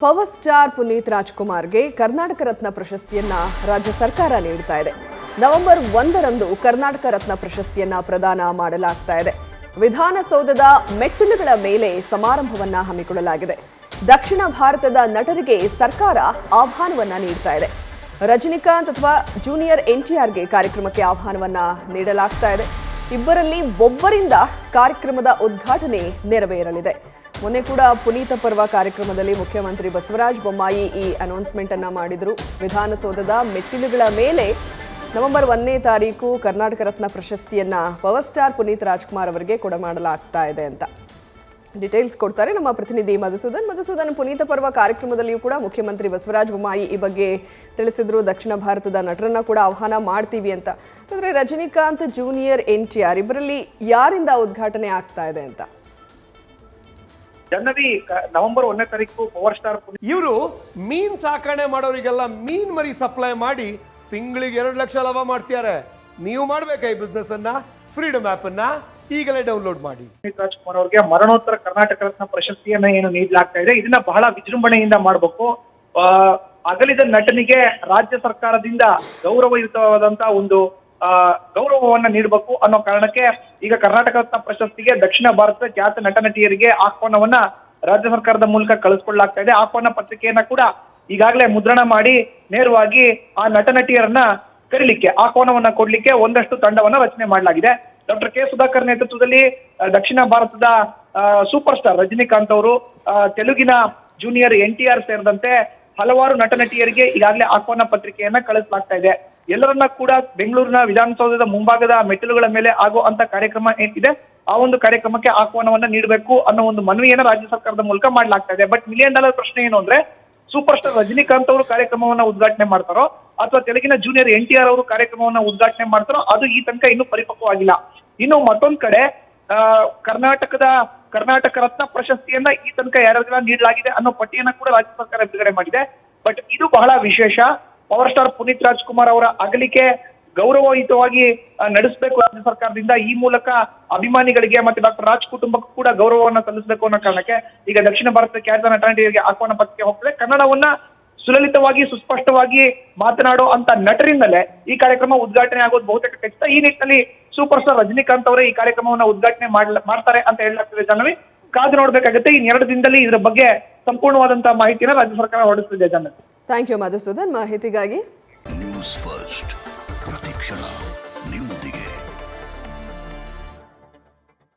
Power star Puneeth ರಾಜ್ಕುಮಾರ್ಗೆ Karnataka Ratna ಪ್ರಶಸ್ತಿಯನ್ನ ರಾಜ್ಯ ಸರ್ಕಾರ ನೀಡ್ತಾ ಇದೆ. ನವೆಂಬರ್ 1ರಂದು ಕರ್ನಾಟಕ ರತ್ನ ಪ್ರಶಸ್ತಿಯನ್ನ ಪ್ರದಾನ ಮಾಡಲಾಗ್ತಾ ಇದೆ. ವಿಧಾನಸೌಧದ ಮೆಟ್ಟಿಲುಗಳ ಮೇಲೆ ಸಮಾರಂಭವನ್ನ ಹಮ್ಮಿಕೊಳ್ಳಲಾಗಿದೆ. ದಕ್ಷಿಣ ಭಾರತದ ನಟರಿಗೆ ಸರ್ಕಾರ ಆಹ್ವಾನವನ್ನ ನೀಡ್ತಾ ಇದೆ. ರಜನಿಕಾಂತ್ ಅಥವಾ ಜೂನಿಯರ್ ಎನ್ಟಿಆರ್ಗೆ ಕಾರ್ಯಕ್ರಮಕ್ಕೆ ಆಹ್ವಾನವನ್ನ ನೀಡಲಾಗ್ತಾ ಇದೆ. ಇಬ್ಬರಲ್ಲಿ ಒಬ್ಬರಿಂದ ಕಾರ್ಯಕ್ರಮದ ಉದ್ಘಾಟನೆ ನೆರವೇರಲಿದೆ. ಮೊನ್ನೆ ಕೂಡ ಪುನೀತ ಪರ್ವ ಕಾರ್ಯಕ್ರಮದಲ್ಲಿ ಮುಖ್ಯಮಂತ್ರಿ ಬಸವರಾಜ ಬೊಮ್ಮಾಯಿ ಈ ಅನೌನ್ಸ್ಮೆಂಟ್ ಅನ್ನ ಮಾಡಿದ್ರು. ವಿಧಾನಸೌಧದ ಮೆಟ್ಟಿಲುಗಳ ಮೇಲೆ ನವೆಂಬರ್ 1ನೇ ತಾರೀಕು ಕರ್ನಾಟಕ ರತ್ನ ಪ್ರಶಸ್ತಿಯನ್ನ ಪವರ್ ಸ್ಟಾರ್ ಪುನೀತ್ ರಾಜ್ಕುಮಾರ್ ಅವರಿಗೆ ಕೊಡಮಾಡಲಾಗ್ತಾ ಇದೆ ಅಂತ ಡೀಟೇಲ್ಸ್ ಕೊಡ್ತಾರೆ ನಮ್ಮ ಪ್ರತಿನಿಧಿ ಮಧುಸೂದನ್. ಪುನೀತ ಪರ್ವ ಕಾರ್ಯಕ್ರಮದಲ್ಲಿಯೂ ಕೂಡ ಮುಖ್ಯಮಂತ್ರಿ ಬಸವರಾಜ ಬೊಮ್ಮಾಯಿ ಈ ಬಗ್ಗೆ ತಿಳಿಸಿದ್ರು. ದಕ್ಷಿಣ ಭಾರತದ ನಟರನ್ನ ಕೂಡ ಆಹ್ವಾನ ಮಾಡ್ತೀವಿ ಅಂತ. ಅಂದ್ರೆ ರಜನಿಕಾಂತ್, ಜೂನಿಯರ್ ಎನ್ಟಿಆರ್ ಇಬ್ಬರಲ್ಲಿ ಯಾರಿಂದ ಉದ್ಘಾಟನೆ ಆಗ್ತಾ ಇದೆ ಅಂತ? ಜನವರಿ ನವೆಂಬರ್ 1ನೇ ತಾರೀಕು ಪವರ್ ಸ್ಟಾರ್ ಇವರು ಮೀನ್ ಸಾಕಣೆ ಮಾಡೋರಿಗೆಲ್ಲ ಮೀನ್ ಮರಿ ಸಪ್ಲೈ ಮಾಡಿ ತಿಂಗಳಿಗೆ 2 ಲಕ್ಷ ಲಾಭ ಮಾಡ್ತಿದ್ದಾರೆ. ನೀವು ಮಾಡ್ಬೇಕಾ ಈ ಬಿಸ್ನೆಸ್ ಅನ್ನ? ಫ್ರೀಡಮ್ ಆಪ್ ಅನ್ನ ಈಗಲೇ ಡೌನ್ಲೋಡ್ ಮಾಡಿ. ಪುನೀತ್ ರಾಜ್ಕುಮಾರ್ ಅವರಿಗೆ ಮರಣೋತ್ತರ ಕರ್ನಾಟಕ ರತ್ನ ಪ್ರಶಸ್ತಿಯನ್ನ ಏನು ನೀಡಲಾಗ್ತಾ ಇದೆ, ಇದನ್ನ ಬಹಳ ವಿಜೃಂಭಣೆಯಿಂದ ಮಾಡಬೇಕು. ಅಗಲಿದ ನಟನಿಗೆ ರಾಜ್ಯ ಸರ್ಕಾರದಿಂದ ಗೌರವಯುತವಾದಂತಹ ಒಂದು ಗೌರವವನ್ನ ನೀಡಬೇಕು ಅನ್ನೋ ಕಾರಣಕ್ಕೆ ಈಗ ಕರ್ನಾಟಕ ರತ್ನ ಪ್ರಶಸ್ತಿಗೆ ದಕ್ಷಿಣ ಭಾರತದ ಖ್ಯಾತ ನಟ ನಟಿಯರಿಗೆ ಆಹ್ವಾನವನ್ನ ರಾಜ್ಯ ಸರ್ಕಾರದ ಮೂಲಕ ಕಳಿಸ್ಕೊಳ್ಳಲಾಗ್ತಾ ಇದೆ. ಆಹ್ವಾನ ಪತ್ರಿಕೆಯನ್ನ ಕೂಡ ಈಗಾಗಲೇ ಮುದ್ರಣ ಮಾಡಿ ನೇರವಾಗಿ ಆ ನಟ ನಟಿಯರನ್ನ ಕರೀಲಿಕ್ಕೆ, ಆಹ್ವಾನವನ್ನ ಕೊಡ್ಲಿಕ್ಕೆ ಒಂದಷ್ಟು ತಂಡವನ್ನ ರಚನೆ ಮಾಡಲಾಗಿದೆ. ಡಾಕ್ಟರ್ ಕೆ ಸುಧಾಕರ್ ನೇತೃತ್ವದಲ್ಲಿ ದಕ್ಷಿಣ ಭಾರತದ ಸೂಪರ್ ಸ್ಟಾರ್ ರಜನಿಕಾಂತ್ ಅವರು, ತೆಲುಗಿನ ಜೂನಿಯರ್ ಎನ್ಟಿಆರ್ ಸೇರಿದಂತೆ ಹಲವಾರು ನಟ ನಟಿಯರಿಗೆ ಈಗಾಗಲೇ ಆಹ್ವಾನ ಪತ್ರಿಕೆಯನ್ನ ಕಳಿಸಲಾಗ್ತಾ ಇದೆ. ಎಲ್ಲರನ್ನ ಕೂಡ ಬೆಂಗಳೂರಿನ ವಿಧಾನಸೌಧದ ಮುಂಭಾಗದ ಮೆಟ್ಟಿಲುಗಳ ಮೇಲೆ ಆಗೋ ಅಂತ ಕಾರ್ಯಕ್ರಮ ಏನಿದೆ, ಆ ಒಂದು ಕಾರ್ಯಕ್ರಮಕ್ಕೆ ಆಹ್ವಾನವನ್ನ ನೀಡಬೇಕು ಅನ್ನೋ ಒಂದು ಮನವಿಯನ್ನ ರಾಜ್ಯ ಸರ್ಕಾರದ ಮೂಲಕ ಮಾಡ್ಲಾಗ್ತಾ ಇದೆ. ಬಟ್ $1,000,000 ಪ್ರಶ್ನೆ ಏನು ಅಂದ್ರೆ, ಸೂಪರ್ ಸ್ಟಾರ್ ರಜನಿಕಾಂತ್ ಅವರು ಕಾರ್ಯಕ್ರಮವನ್ನ ಉದ್ಘಾಟನೆ ಮಾಡ್ತಾರೋ ಅಥವಾ ತೆಲುಗಿನ ಜೂನಿಯರ್ ಎನ್ಟಿಆರ್ ಅವರು ಕಾರ್ಯಕ್ರಮವನ್ನ ಉದ್ಘಾಟನೆ ಮಾಡ್ತಾರೋ ಅದು ಈ ತನಕ ಇನ್ನೂ ಪರಿಪಕ್ವವಾಗಿಲ್ಲ. ಇನ್ನು ಮತ್ತೊಂದ್ ಕಡೆ ಕರ್ನಾಟಕ ರತ್ನ ಪ್ರಶಸ್ತಿಯನ್ನ ಈ ತನಕ ಯಾರ್ಯಾರಿಗೆಲ್ಲ ನೀಡಲಾಗಿದೆ ಅನ್ನೋ ಪಟ್ಟಿಯನ್ನ ಕೂಡ ರಾಜ್ಯ ಸರ್ಕಾರ ಬಿಡುಗಡೆ ಮಾಡಿದೆ. ಬಟ್ ಇದು ಬಹಳ ವಿಶೇಷ. ಪವರ್ ಸ್ಟಾರ್ ಪುನೀತ್ ರಾಜ್ಕುಮಾರ್ ಅವರ ಅಗಲಿಕೆ ಗೌರವಯುತವಾಗಿ ನಡೆಸಬೇಕು ರಾಜ್ಯ ಸರ್ಕಾರದಿಂದ. ಈ ಮೂಲಕ ಅಭಿಮಾನಿಗಳಿಗೆ ಮತ್ತೆ ಡಾಕ್ಟರ್ ರಾಜ್ ಕುಟುಂಬಕ್ಕೂ ಕೂಡ ಗೌರವವನ್ನ ಸಲ್ಲಿಸಬೇಕು ಅನ್ನೋ ಕಾರಣಕ್ಕೆ ಈಗ ದಕ್ಷಿಣ ಭಾರತದ ಖ್ಯಾತ ನಟ ನಟಿಯರಿಗೆ ಆಹ್ವಾನ ಪತ್ರಿಕೆ ಹೋಗ್ತದೆ. ಕನ್ನಡವನ್ನ ಸುಲಲಿತವಾಗಿ ಸುಸ್ಪಷ್ಟವಾಗಿ ಮಾತನಾಡೋ ಅಂತ ನಟರಿಂದಲೇ ಈ ಕಾರ್ಯಕ್ರಮ ಉದ್ಘಾಟನೆ ಆಗೋದು ಬಹುತೇಕ ಖಚಿತ. ಈ ನಿಟ್ಟಿನಲ್ಲಿ ಸೂಪರ್ ಸ್ಟಾರ್ ರಜನಿಕಾಂತ್ ಅವರೇ ಈ ಕಾರ್ಯಕ್ರಮವನ್ನ ಉದ್ಘಾಟನೆ ಮಾಡ್ತಾರೆ ಅಂತ ಹೇಳಲಾಗ್ತದೆ. ಜನವಿ ಕಾದು ನೋಡ್ಬೇಕಾಗುತ್ತೆ. ಈ 2 ದಿನದಲ್ಲಿ ಇದರ ಬಗ್ಗೆ ಸಂಪೂರ್ಣವಾದಂತಹ ಮಾಹಿತಿನ ರಾಜ್ಯ ಸರ್ಕಾರ ಹೊರಡಿಸಲಿದೆ. ಥ್ಯಾಂಕ್ ಯು ಮಧುಸೂದನ್ ಮಾಹಿತಿಗಾಗಿ. ನ್ಯೂಸ್ ಫಸ್ಟ್ ಪ್ರತಿಕ್ಷಣ.